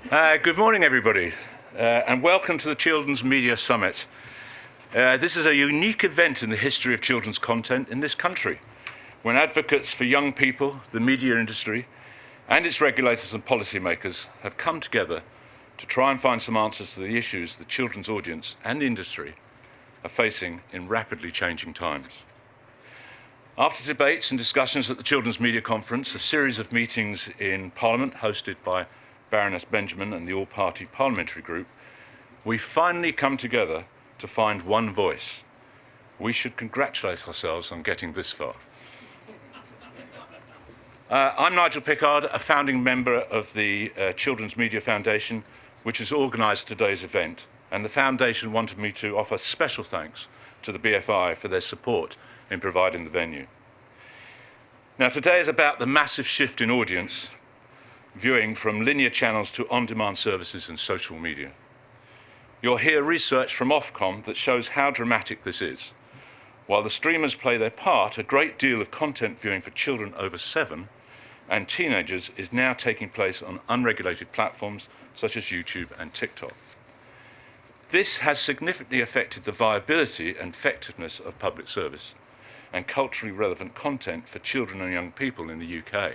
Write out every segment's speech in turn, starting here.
Good morning, everybody, and welcome to the Children's Media Summit. This is a unique event in the history of children's content in this country, when advocates for young people, the media industry, and its regulators and policymakers have come together to try and find some answers to the issues the children's audience and the industry are facing in rapidly changing times. After debates and discussions at the Children's Media Conference, a series of meetings in Parliament hosted by Baroness Benjamin and the All-Party Parliamentary Group, we finally come together to find one voice. We should congratulate ourselves on getting this far. I'm Nigel Pickard, a founding member of the Children's Media Foundation, which has organised today's event, and the Foundation wanted me to offer special thanks to the BFI for their support in providing the venue. Now, today is about the massive shift in audience viewing from linear channels to on-demand services and social media. You'll hear research from Ofcom that shows how dramatic this is. While the streamers play their part, a great deal of content viewing for children over 7 and teenagers is now taking place on unregulated platforms such as YouTube and TikTok. This has significantly affected the viability and effectiveness of public service and culturally relevant content for children and young people in the UK.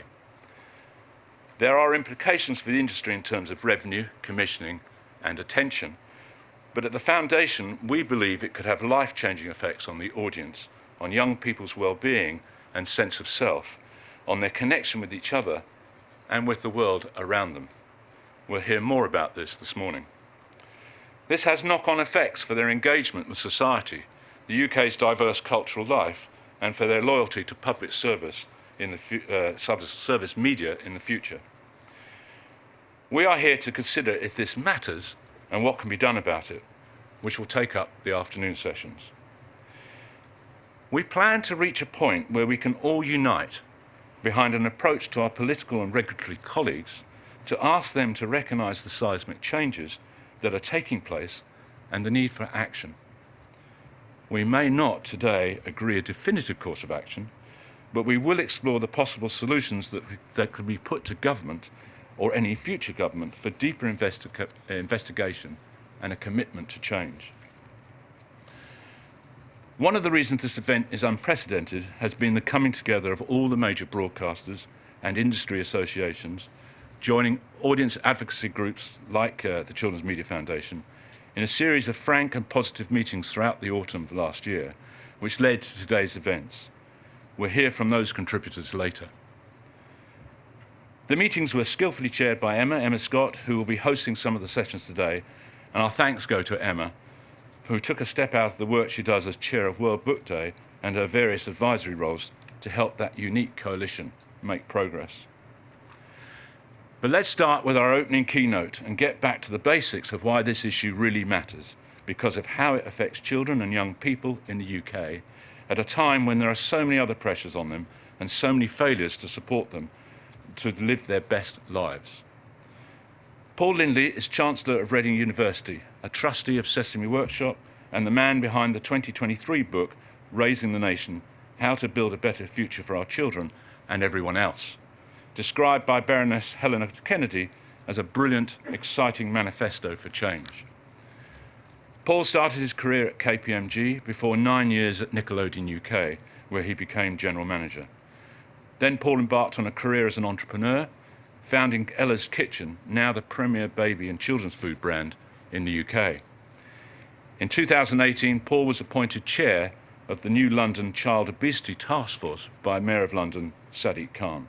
There are implications for the industry in terms of revenue, commissioning, and attention, but at the Foundation, we believe it could have life-changing effects on the audience, on young people's well-being and sense of self, on their connection with each other and with the world around them. We'll hear more about this morning. This has knock-on effects for their engagement with society, the UK's diverse cultural life, and for their loyalty to public service in the service media in the future. We are here to consider if this matters and what can be done about it, which will take up the afternoon sessions. We plan to reach a point where we can all unite behind an approach to our political and regulatory colleagues to ask them to recognise the seismic changes that are taking place and the need for action. We may not today agree a definitive course of action, but we will explore the possible solutions that could be put to government or any future government for deeper investigation and a commitment to change. One of the reasons this event is unprecedented has been the coming together of all the major broadcasters and industry associations, joining audience advocacy groups like the Children's Media Foundation in a series of frank and positive meetings throughout the autumn of last year, which led to today's events. We'll hear from those contributors later. The meetings were skillfully chaired by Emma Scott, who will be hosting some of the sessions today, and our thanks go to Emma, who took a step out of the work she does as chair of World Book Day and her various advisory roles to help that unique coalition make progress. But let's start with our opening keynote and get back to the basics of why this issue really matters, because of how it affects children and young people in the UK at a time when there are so many other pressures on them and so many failures to support them to live their best lives. Paul Lindley is Chancellor of Reading University, a trustee of Sesame Workshop, and the man behind the 2023 book, Raising the Nation, How to Build a Better Future for Our Children and Everyone Else, described by Baroness Helena Kennedy as a brilliant, exciting manifesto for change. Paul started his career at KPMG before 9 years at Nickelodeon UK, where he became general manager. Then Paul embarked on a career as an entrepreneur, founding Ella's Kitchen, now the premier baby and children's food brand in the UK. In 2018, Paul was appointed chair of the new London Child Obesity Task Force by Mayor of London, Sadiq Khan.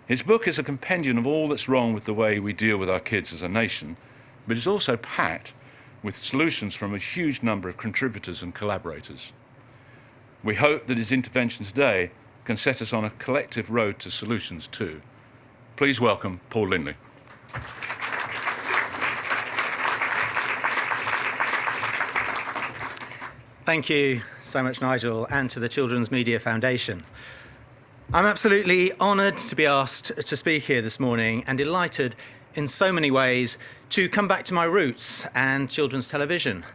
His book is a compendium of all that's wrong with the way we deal with our kids as a nation, but is also packed with solutions from a huge number of contributors and collaborators. We hope that his intervention today can set us on a collective road to solutions too. Please welcome Paul Lindley. Thank you so much, Nigel, and to the Children's Media Foundation. I'm absolutely honoured to be asked to speak here this morning and delighted in so many ways to come back to my roots and children's television,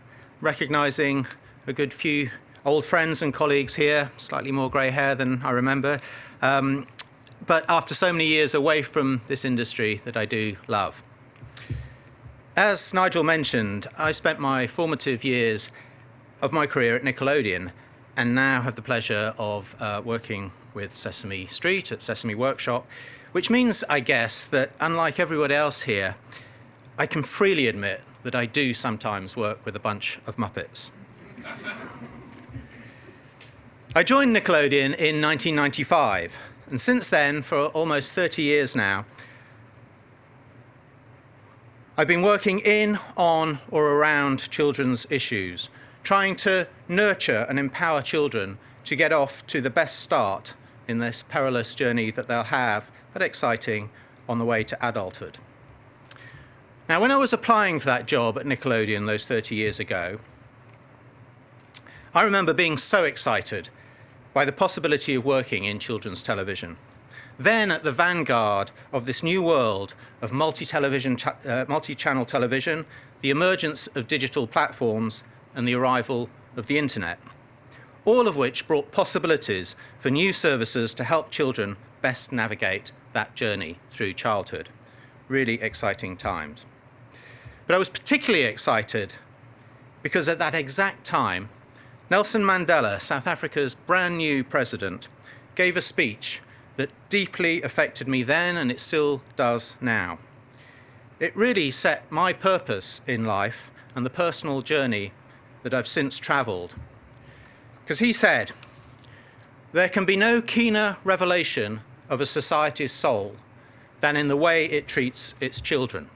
recognising a good few old friends and colleagues here, slightly more grey hair than I remember, but after so many years away from this industry that I do love. As Nigel mentioned, I spent my formative years of my career at Nickelodeon and now have the pleasure of working with Sesame Street at Sesame Workshop, which means, I guess, that unlike everyone else here, I can freely admit that I do sometimes work with a bunch of Muppets. I joined Nickelodeon in 1995, and since then, for almost 30 years now, I've been working in, on, or around children's issues, trying to nurture and empower children to get off to the best start in this perilous journey that they'll have, but exciting, on the way to adulthood. Now, when I was applying for that job at Nickelodeon those 30 years ago, I remember being so excited by the possibility of working in children's television. Then at the vanguard of this new world of multi-channel television, the emergence of digital platforms and the arrival of the internet, all of which brought possibilities for new services to help children best navigate that journey through childhood. Really exciting times. But I was particularly excited because at that exact time, Nelson Mandela, South Africa's brand new president, gave a speech that deeply affected me then, and it still does now. It really set my purpose in life and the personal journey that I've since travelled. Because he said, "There can be no keener revelation of a society's soul than in the way it treats its children."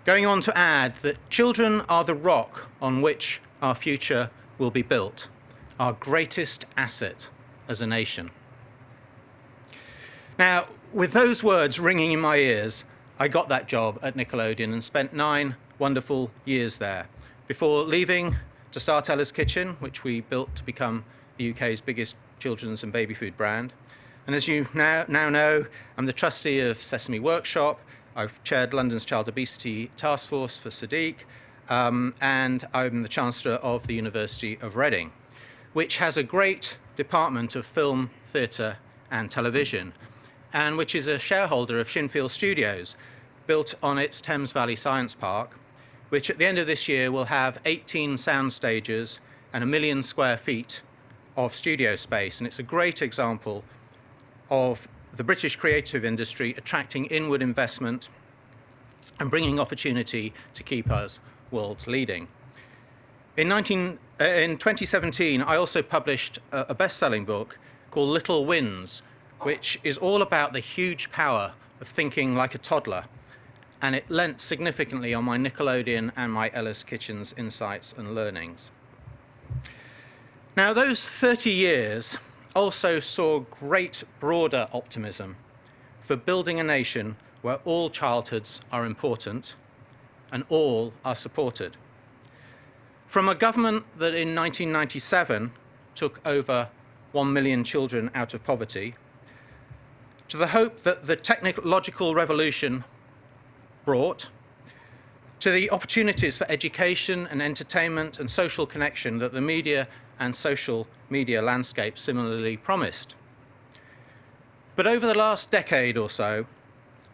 Going on to add that children are the rock on which our future will be built, our greatest asset as a nation. Now, with those words ringing in my ears, I got that job at Nickelodeon and spent 9 wonderful years there before leaving to start Ella's Kitchen, which we built to become the UK's biggest children's and baby food brand. And as you now know, I'm the trustee of Sesame Workshop. I've chaired London's Child Obesity Task Force for Sadiq, and I'm the Chancellor of the University of Reading, which has a great department of film, theatre and television, and which is a shareholder of Shinfield Studios, built on its Thames Valley Science Park, which at the end of this year will have 18 sound stages and 1 million square feet of studio space. And it's a great example of the British creative industry attracting inward investment and bringing opportunity to keep us world leading. In 2017, I also published a best-selling book called Little Wins, which is all about the huge power of thinking like a toddler, and it lent significantly on my Nickelodeon and my Ella's Kitchen's insights and learnings. Now, those 30 years also saw great broader optimism for building a nation where all childhoods are important and all are supported. From a government that in 1997 took over 1 million children out of poverty, to the hope that the technological revolution brought, to the opportunities for education and entertainment and social connection that the media and social media landscape similarly promised. But over the last decade or so,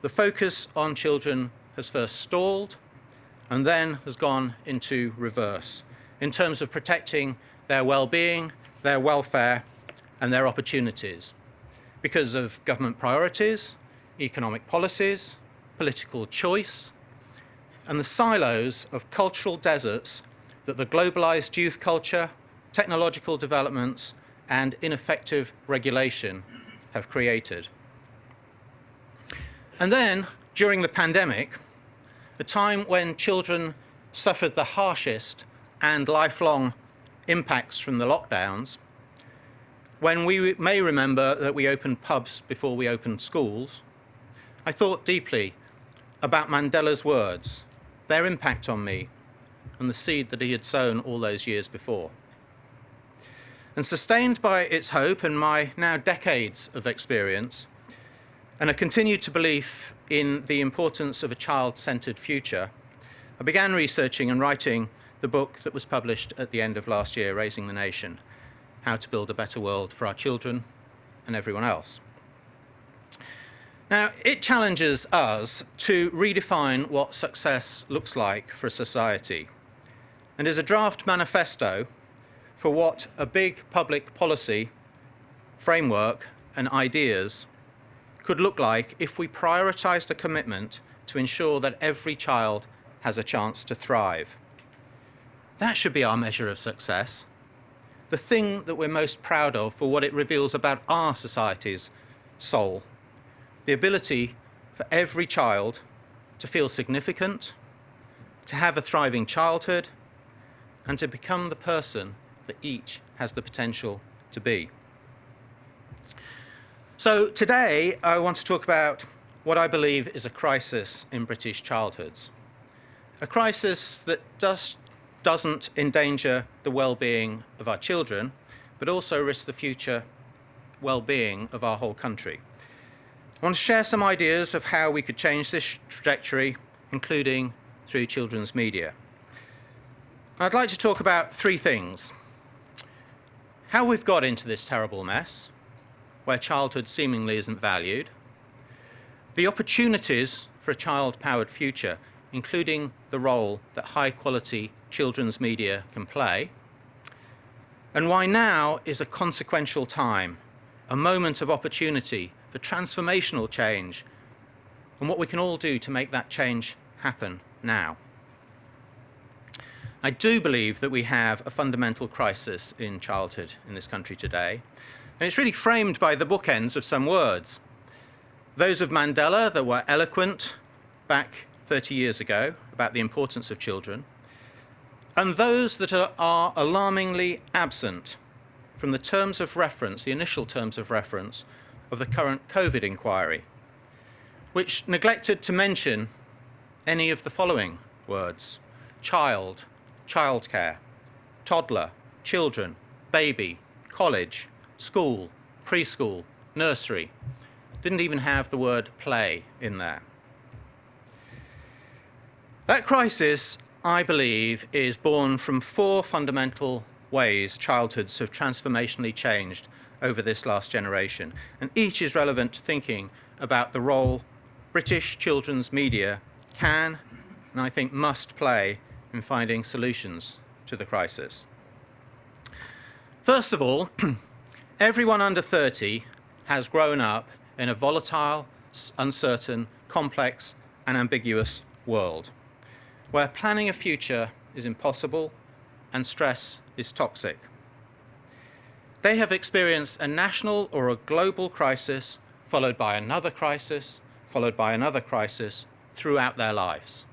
the focus on children has first stalled and then has gone into reverse in terms of protecting their well-being, their welfare, and their opportunities, because of government priorities, economic policies, political choice, and the silos of cultural deserts that the globalized youth culture, technological developments, and ineffective regulation have created. And then, during the pandemic, the time when children suffered the harshest and lifelong impacts from the lockdowns, when we may remember that we opened pubs before we opened schools, I thought deeply about Mandela's words, their impact on me, and the seed that he had sown all those years before. And sustained by its hope and my now decades of experience, and a continued belief in the importance of a child-centred future, I began researching and writing the book that was published at the end of last year, Raising the Nation: How to Build a Better World for Our Children and Everyone Else. Now, it challenges us to redefine what success looks like for a society, and is a draft manifesto for what a big public policy framework and ideas could look like if we prioritised a commitment to ensure that every child has a chance to thrive. That should be our measure of success, the thing that we're most proud of for what it reveals about our society's soul, the ability for every child to feel significant, to have a thriving childhood, and to become the person that each has the potential to be. So today I want to talk about what I believe is a crisis in British childhoods. A crisis that doesn't endanger the well-being of our children, but also risks the future well-being of our whole country. I want to share some ideas of how we could change this trajectory, including through children's media. I'd like to talk about three things. How we've got into this terrible mess, where childhood seemingly isn't valued, the opportunities for a child-powered future, including the role that high-quality children's media can play, and why now is a consequential time, a moment of opportunity for transformational change, and what we can all do to make that change happen now. I do believe that we have a fundamental crisis in childhood in this country today, and it's really framed by the bookends of some words. Those of Mandela that were eloquent back 30 years ago about the importance of children, and those that are alarmingly absent from the terms of reference, the initial terms of reference of the current COVID inquiry, which neglected to mention any of the following words: child, childcare, toddler, children, baby, college, school, preschool, nursery. Didn't even have the word play in there. That crisis, I believe, is born from four fundamental ways childhoods have transformationally changed over this last generation, and each is relevant to thinking about the role British children's media can, and I think must play in finding solutions to the crisis. First of all, everyone under 30 has grown up in a volatile, uncertain, complex, and ambiguous world, where planning a future is impossible and stress is toxic. They have experienced a national or a global crisis, followed by another crisis, followed by another crisis throughout their lives.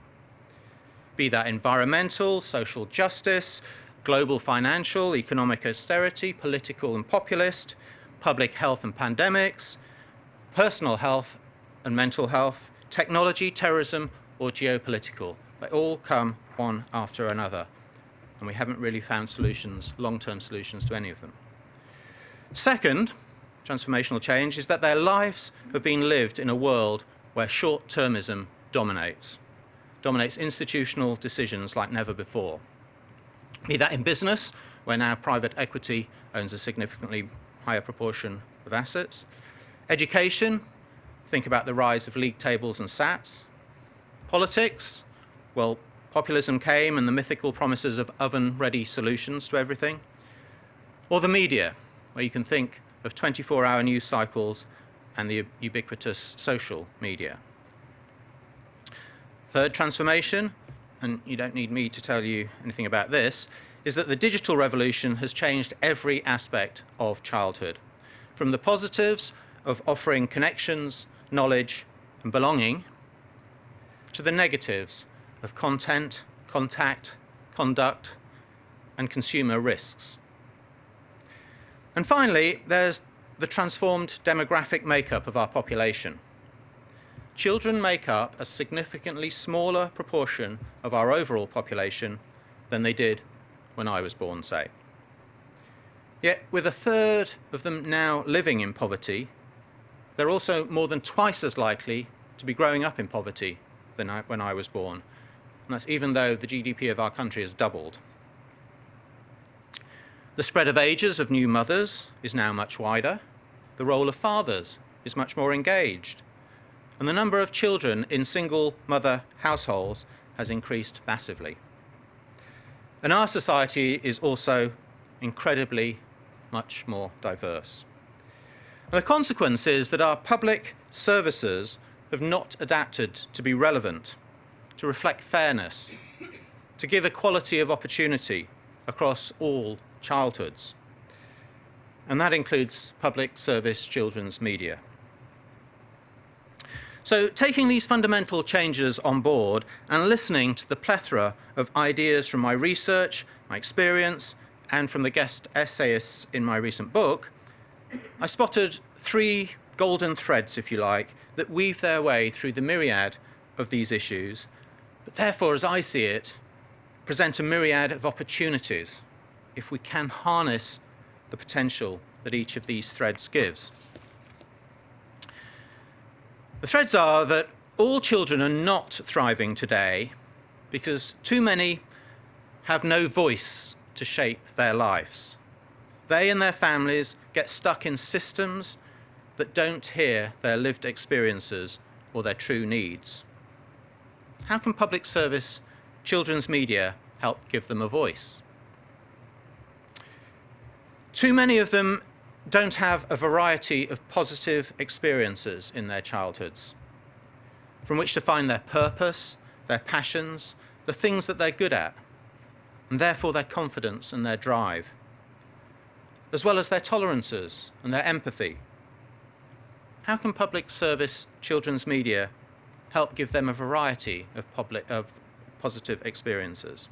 Be that environmental, social justice, global financial, economic austerity, political and populist, public health and pandemics, personal health and mental health, technology, terrorism, or geopolitical. They all come one after another, and we haven't really found solutions, long-term solutions to any of them. Second, transformational change is that their lives have been lived in a world where short-termism dominates institutional decisions like never before. Be that in business, where now private equity owns a significantly higher proportion of assets. Education, think about the rise of league tables and SATs. Politics, well, populism came and the mythical promises of oven-ready solutions to everything. Or the media, where you can think of 24-hour news cycles and the ubiquitous social media. Third transformation, and you don't need me to tell you anything about this, is that the digital revolution has changed every aspect of childhood, from the positives of offering connections, knowledge, and belonging, to the negatives of content, contact, conduct, and consumer risks. And finally, there's the transformed demographic makeup of our population. Children make up a significantly smaller proportion of our overall population than they did when I was born, say. Yet, with a third of them now living in poverty, they're also more than twice as likely to be growing up in poverty than when I was born. And that's even though the GDP of our country has doubled. The spread of ages of new mothers is now much wider. The role of fathers is much more engaged. and the number of children in single-mother households has increased massively. And our society is also incredibly much more diverse. And the consequence is that our public services have not adapted to be relevant, to reflect fairness, to give equality of opportunity across all childhoods. And that includes public service children's media. So taking these fundamental changes on board and listening to the plethora of ideas from my research, my experience, and from the guest essayists in my recent book, I spotted three golden threads, if you like, that weave their way through the myriad of these issues, but therefore, as I see it, present a myriad of opportunities if we can harness the potential that each of these threads gives. The threads are that all children are not thriving today because too many have no voice to shape their lives. They and their families get stuck in systems that don't hear their lived experiences or their true needs. How can public service children's media help give them a voice? Too many of them don't have a variety of positive experiences in their childhoods from which to find their purpose, their passions, the things that they're good at, and therefore their confidence and their drive, as well as their tolerances and their empathy. How can public service children's media help give them a variety of positive experiences?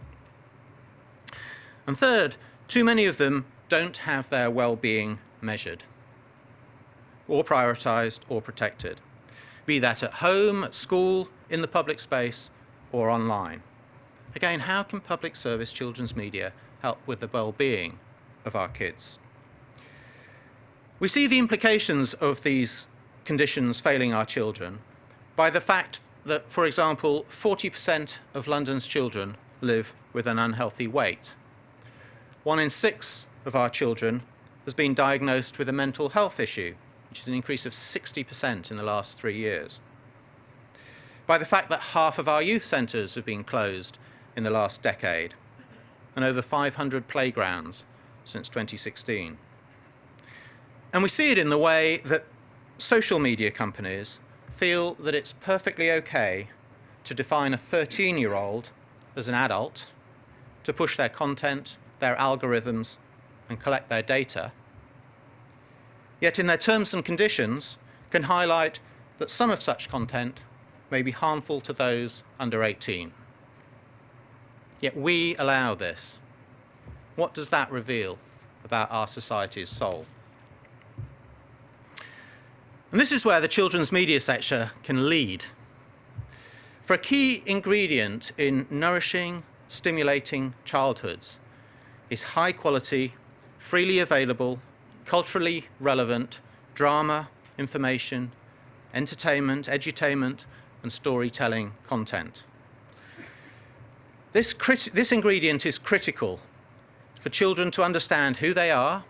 And third, too many of them don't have their well-being measured, or prioritised, or protected, be that at home, at school, in the public space, or online. Again, how can public service children's media help with the well-being of our kids? We see the implications of these conditions failing our children by the fact that, for example, 40% of London's children live with an unhealthy weight. 1 in 6 of our children has been diagnosed with a mental health issue, which is an increase of 60% in the last 3 years. By the fact that half of our youth centres have been closed in the last decade, and over 500 playgrounds since 2016. And we see it in the way that social media companies feel that it's perfectly okay to define a 13-year-old as an adult, to push their content, their algorithms, and collect their data, yet in their terms and conditions can highlight that some of such content may be harmful to those under 18. Yet we allow this. What does that reveal about our society's soul? And this is where the children's media sector can lead. For a key ingredient in nourishing, stimulating childhoods is high quality, freely available, culturally relevant drama, information, entertainment, edutainment, and storytelling content. This ingredient is critical for children to understand who they are,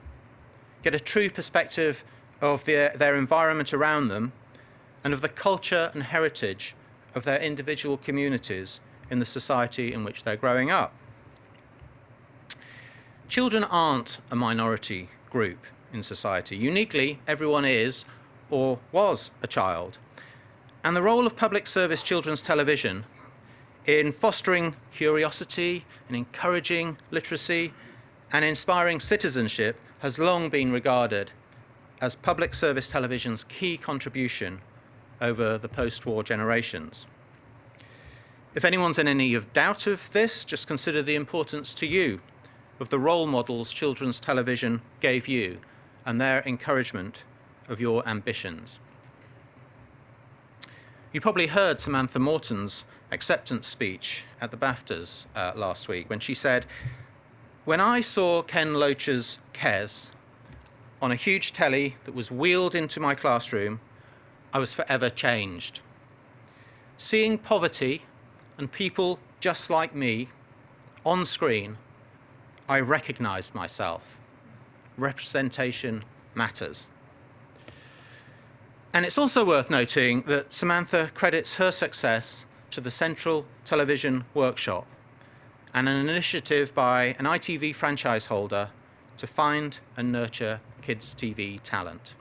get a true perspective of their environment around them, and of the culture and heritage of their individual communities in the society in which they're growing up. Children aren't a minority group in society. Uniquely, everyone is or was a child. And the role of public service children's television in fostering curiosity and encouraging literacy and inspiring citizenship has long been regarded as public service television's key contribution over the post-war generations. If anyone's in any doubt of this, just consider the importance to you of the role models children's television gave you and their encouragement of your ambitions. You probably heard Samantha Morton's acceptance speech at the BAFTAs last week when she said, "When I saw Ken Loach's Kes on a huge telly that was wheeled into my classroom, I was forever changed. Seeing poverty and people just like me on screen, I recognised myself. Representation matters." And it's also worth noting that Samantha credits her success to the Central Television Workshop and an initiative by an ITV franchise holder to find and nurture kids' TV talent.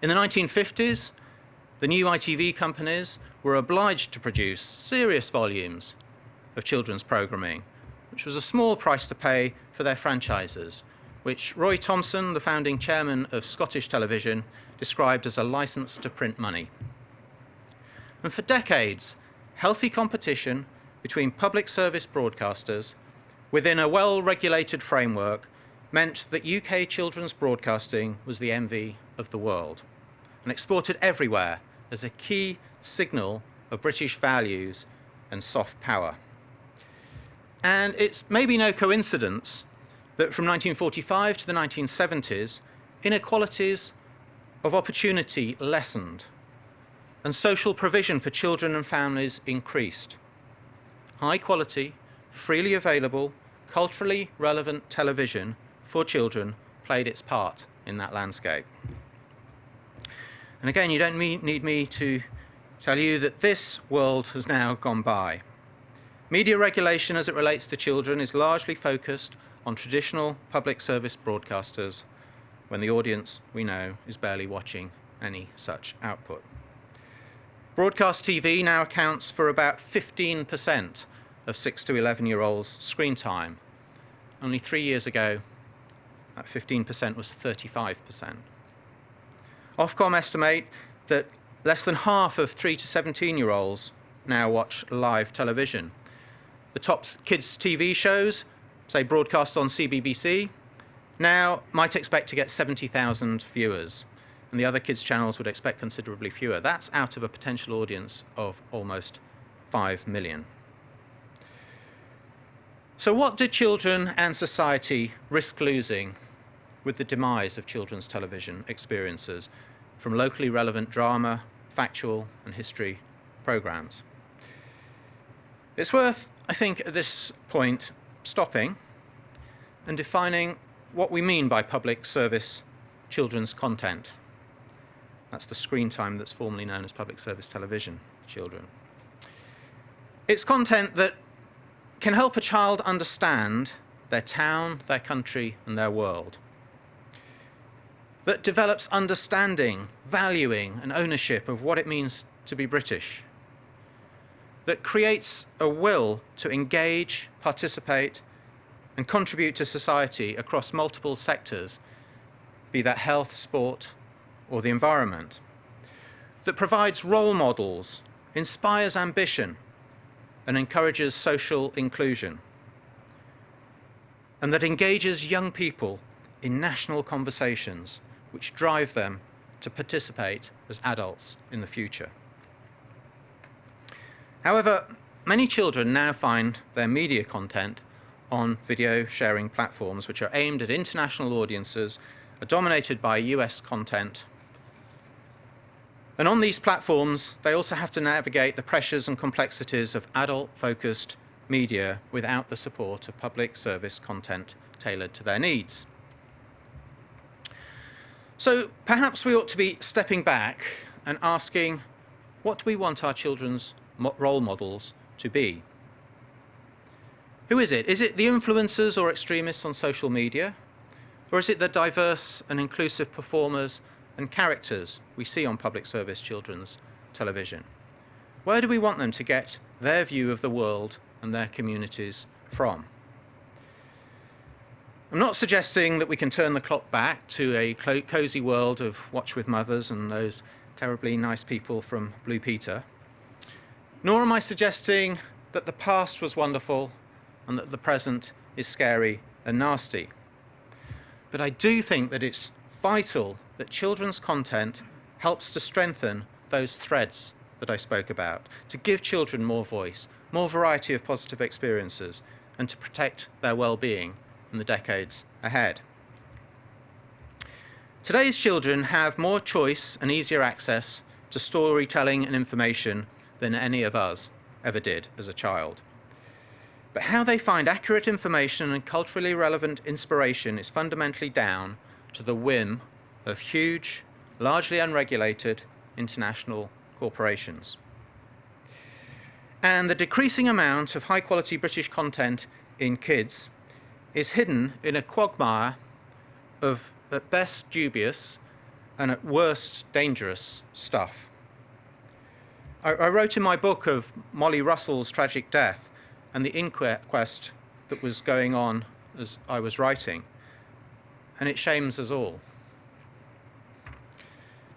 In the 1950s, the new ITV companies were obliged to produce serious volumes of children's programming, which was a small price to pay for their franchises, which Roy Thomson, the founding chairman of Scottish Television, described as a license to print money. And for decades, healthy competition between public service broadcasters within a well-regulated framework meant that UK children's broadcasting was the envy of the world and exported everywhere as a key signal of British values and soft power. And it's maybe no coincidence that from 1945 to the 1970s, inequalities of opportunity lessened and social provision for children and families increased. High quality, freely available, culturally relevant television for children played its part in that landscape. And again, you don't need me to tell you that this world has now gone by. Media regulation as it relates to children is largely focused on traditional public service broadcasters when the audience, we know, is barely watching any such output. Broadcast TV now accounts for about 15% of 6 to 11-year-olds' screen time. Only 3 years ago, that 15% was 35%. Ofcom estimate that less than half of 3 to 17-year-olds now watch live television. The top kids' TV shows, say broadcast on CBBC, now might expect to get 70,000 viewers, and the other kids' channels would expect considerably fewer. That's out of a potential audience of almost 5 million. So what do children and society risk losing with the demise of children's television experiences from locally relevant drama, factual and history programmes? It's worth, I think, at this point, stopping and defining what we mean by public service children's content. That's the screen time that's formerly known as public service television children. It's content that can help a child understand their town, their country, and their world. That develops understanding, valuing, and ownership of what it means to be British. That creates a will to engage, participate, and contribute to society across multiple sectors, be that health, sport, or the environment. That provides role models, inspires ambition, and encourages social inclusion. And that engages young people in national conversations which drive them to participate as adults in the future. However, many children now find their media content on video sharing platforms which are aimed at international audiences, are dominated by US content. And on these platforms, they also have to navigate the pressures and complexities of adult-focused media without the support of public service content tailored to their needs. So perhaps we ought to be stepping back and asking, what do we want our children's role models to be? Who is it? Is it the influencers or extremists on social media? Or is it the diverse and inclusive performers and characters we see on public service children's television? Where do we want them to get their view of the world and their communities from? I'm not suggesting that we can turn the clock back to a cosy world of Watch with Mothers and those terribly nice people from Blue Peter. Nor am I suggesting that the past was wonderful and that the present is scary and nasty. But I do think that it's vital that children's content helps to strengthen those threads that I spoke about, to give children more voice, more variety of positive experiences, and to protect their well-being in the decades ahead. Today's children have more choice and easier access to storytelling and information than any of us ever did as a child. But how they find accurate information and culturally relevant inspiration is fundamentally down to the whim of huge, largely unregulated international corporations. And the decreasing amount of high-quality British content in kids is hidden in a quagmire of, at best, dubious and at worst, dangerous stuff. I wrote in my book of Molly Russell's tragic death and the inquest that was going on as I was writing, and it shames us all.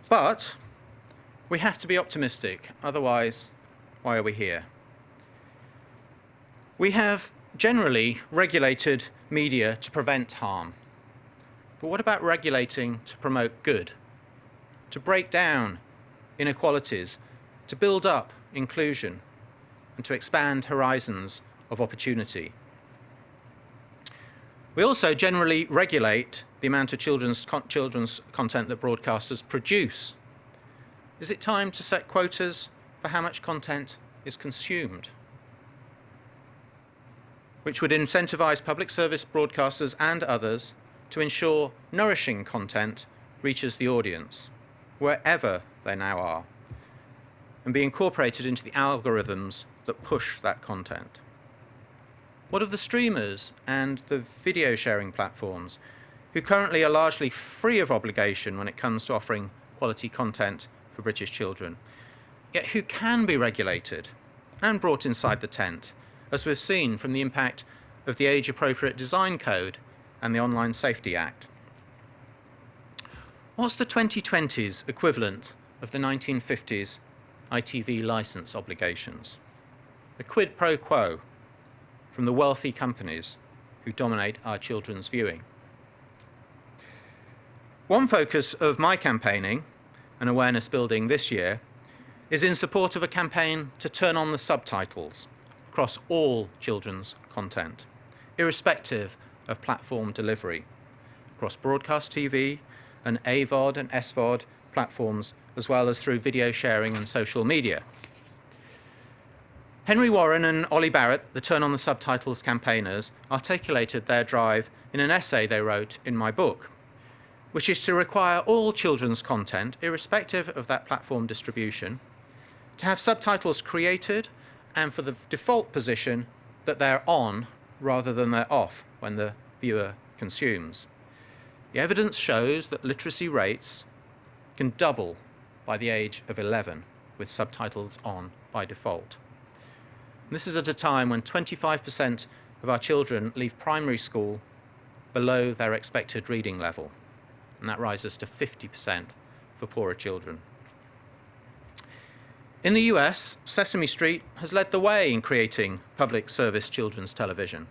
But we have to be optimistic, otherwise, why are we here? We have generally regulated media to prevent harm. But what about regulating to promote good? To break down inequalities, to build up inclusion, and to expand horizons of opportunity? We also generally regulate the amount of children's content that broadcasters produce. Is it time to set quotas for how much content is consumed, which would incentivize public service broadcasters and others to ensure nourishing content reaches the audience, wherever they now are, and be incorporated into the algorithms that push that content? What of the streamers and the video sharing platforms, who currently are largely free of obligation when it comes to offering quality content for British children, yet who can be regulated and brought inside the tent, as we've seen from the impact of the Age-Appropriate Design Code and the Online Safety Act? What's the 2020s equivalent of the 1950s ITV licence obligations? The quid pro quo from the wealthy companies who dominate our children's viewing. One focus of my campaigning and awareness building this year is in support of a campaign to turn on the subtitles across all children's content, irrespective of platform delivery, across broadcast TV and AVOD and SVOD platforms, as well as through video sharing and social media. Henry Warren and Ollie Barrett, the Turn on the Subtitles campaigners, articulated their drive in an essay they wrote in my book, which is to require all children's content, irrespective of that platform distribution, to have subtitles created and for the default position that they're on rather than they're off when the viewer consumes. The evidence shows that literacy rates can double by the age of 11 with subtitles on by default. And this is at a time when 25% of our children leave primary school below their expected reading level, and that rises to 50% for poorer children. In the US, Sesame Street has led the way in creating public service children's television,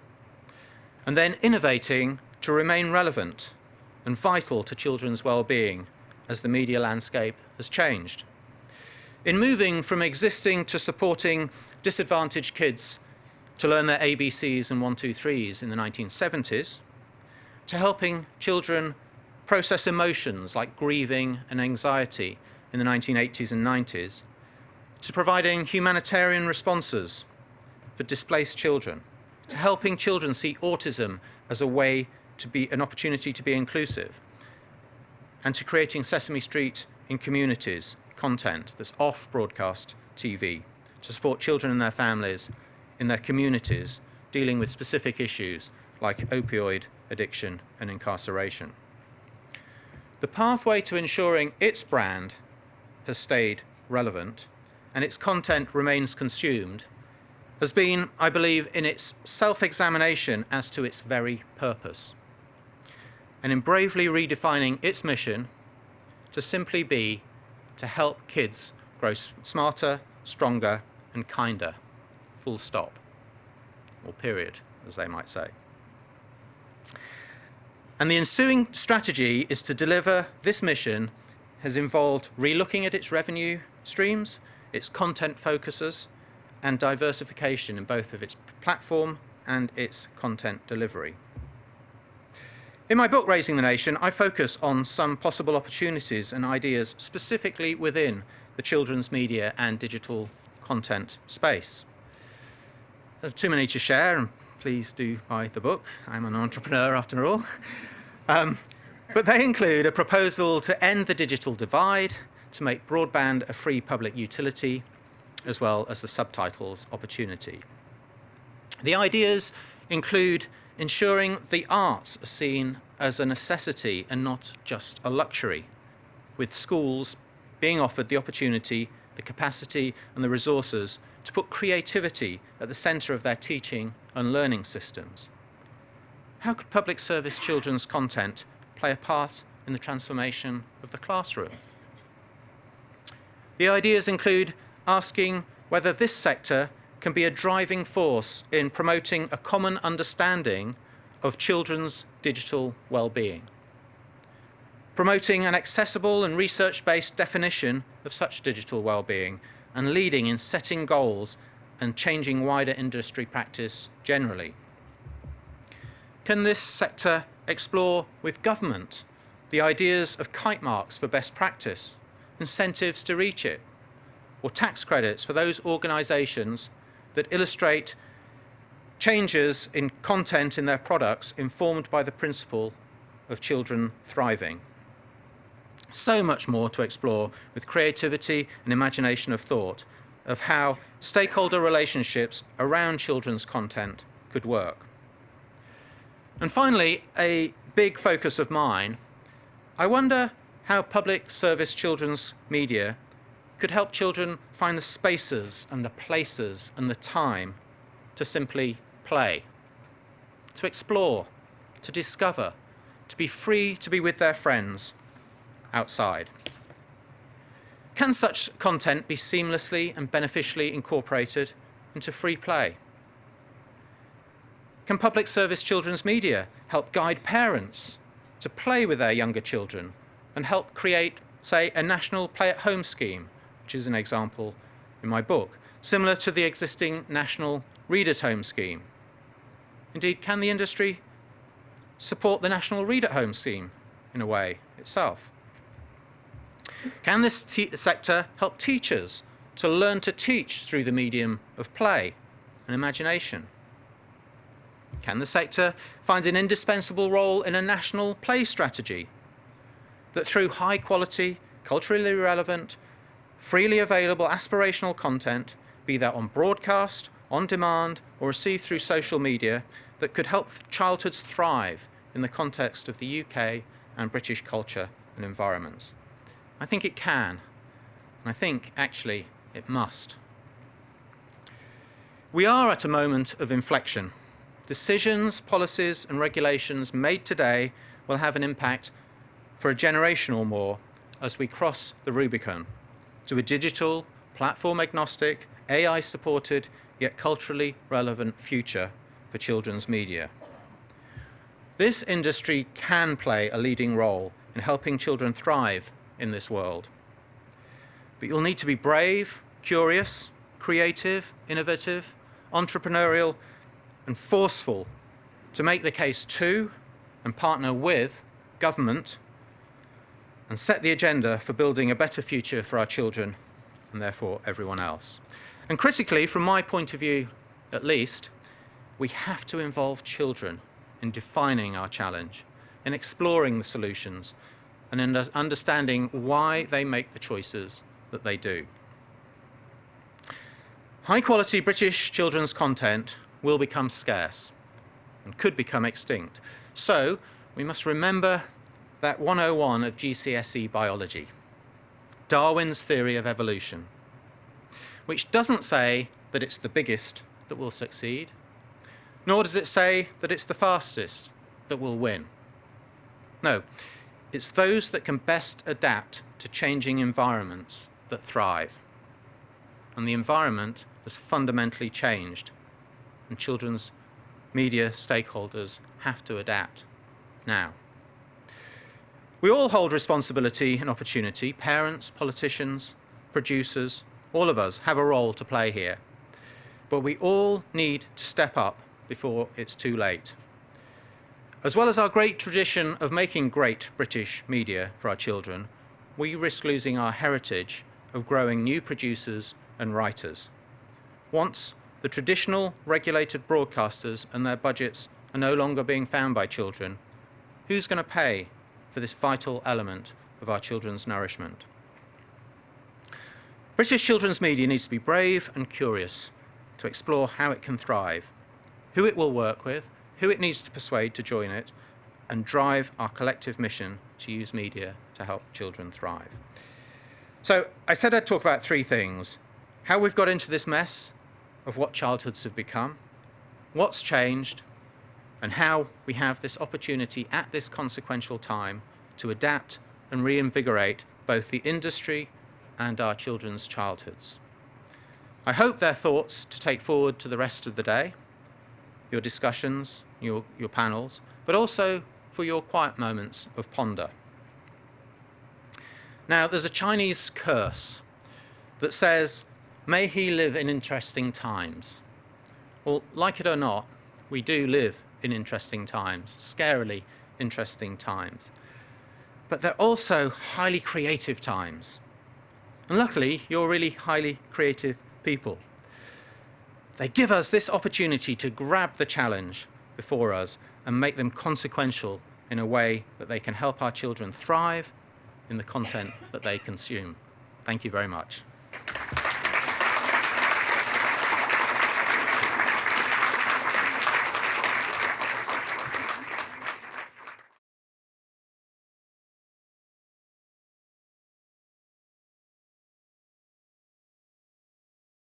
and then innovating to remain relevant and vital to children's well-being as the media landscape has changed. In moving from existing to supporting disadvantaged kids to learn their ABCs and 1, 2, 3s in the 1970s, to helping children process emotions like grieving and anxiety in the 1980s and 90s, to providing humanitarian responses for displaced children, to helping children see autism as a way to be an opportunity to be inclusive, and to creating Sesame Street in communities content that's off broadcast TV to support children and their families in their communities dealing with specific issues like opioid addiction and incarceration. The pathway to ensuring its brand has stayed relevant and its content remains consumed has been, I believe, in its self-examination as to its very purpose, and in bravely redefining its mission to simply be to help kids grow smarter, stronger, and kinder, full stop, or period, as they might say. And the ensuing strategy is to deliver this mission has involved relooking at its revenue streams, its content focuses, and diversification in both of its platform and its content delivery. In my book, Raising the Nation, I focus on some possible opportunities and ideas specifically within the children's media and digital content space. There are too many to share, and please do buy the book. I'm an entrepreneur after all. But they include a proposal to end the digital divide, to make broadband a free public utility, as well as the subtitles opportunity. The ideas include ensuring the arts are seen as a necessity and not just a luxury, with schools being offered the opportunity, the capacity and the resources to put creativity at the centre of their teaching and learning systems. How could public service children's content play a part in the transformation of the classroom? The ideas include asking whether this sector can be a driving force in promoting a common understanding of children's digital well-being, promoting an accessible and research-based definition of such digital well-being, and leading in setting goals and changing wider industry practice generally. Can this sector explore with government the ideas of kite marks for best practice, incentives to reach it, or tax credits for those organisations that illustrate changes in content in their products informed by the principle of children thriving? So much more to explore with creativity and imagination of thought of how stakeholder relationships around children's content could work. And finally, a big focus of mine, I wonder how public service children's media could help children find the spaces and the places and the time to simply play, to explore, to discover, to be free to be with their friends outside. Can such content be seamlessly and beneficially incorporated into free play? Can public service children's media help guide parents to play with their younger children and help create, say, a national play-at-home scheme, which is an example in my book, similar to the existing national read-at-home scheme? Indeed, can the industry support the national read-at-home scheme in a way itself? Can this sector help teachers to learn to teach through the medium of play and imagination? Can the sector find an indispensable role in a national play strategy that through high quality, culturally relevant, freely available aspirational content, be that on broadcast, on demand, or received through social media, that could help childhoods thrive in the context of the UK and British culture and environments? I think it can, and I think actually it must. We are at a moment of inflection. Decisions, policies and regulations made today will have an impact for a generation or more as we cross the Rubicon to a digital, platform-agnostic, AI-supported, yet culturally relevant future for children's media. This industry can play a leading role in helping children thrive in this world. But you'll need to be brave, curious, creative, innovative, entrepreneurial, and forceful to make the case to and partner with government and set the agenda for building a better future for our children and therefore everyone else. And critically, from my point of view at least, we have to involve children in defining our challenge, in exploring the solutions, and in understanding why they make the choices that they do. High-quality British children's content will become scarce and could become extinct. So we must remember that 101 of GCSE biology, Darwin's theory of evolution, which doesn't say that it's the biggest that will succeed, nor does it say that it's the fastest that will win. No, it's those that can best adapt to changing environments that thrive. And the environment has fundamentally changed, and children's media stakeholders have to adapt now. We all hold responsibility and opportunity. Parents, politicians, producers, all of us have a role to play here. But we all need to step up before it's too late. As well as our great tradition of making great British media for our children, we risk losing our heritage of growing new producers and writers. Once the traditional regulated broadcasters and their budgets are no longer being found by children, who's going to pay for this vital element of our children's nourishment. British children's media needs to be brave and curious to explore how it can thrive, who it will work with, who it needs to persuade to join it, and drive our collective mission to use media to help children thrive. So I said I'd talk about three things: how we've got into this mess of what childhoods have become, what's changed, and how we have this opportunity at this consequential time to adapt and reinvigorate both the industry and our children's childhoods. I hope they're thoughts to take forward to the rest of the day, your discussions, your panels, but also for your quiet moments of ponder. Now, there's a Chinese curse that says, "May he live in interesting times." Well, like it or not, we do live in interesting times, scarily interesting times. But they're also highly creative times. And luckily, you're really highly creative people. They give us this opportunity to grab the challenge before us and make them consequential in a way that they can help our children thrive in the content that they consume. Thank you very much.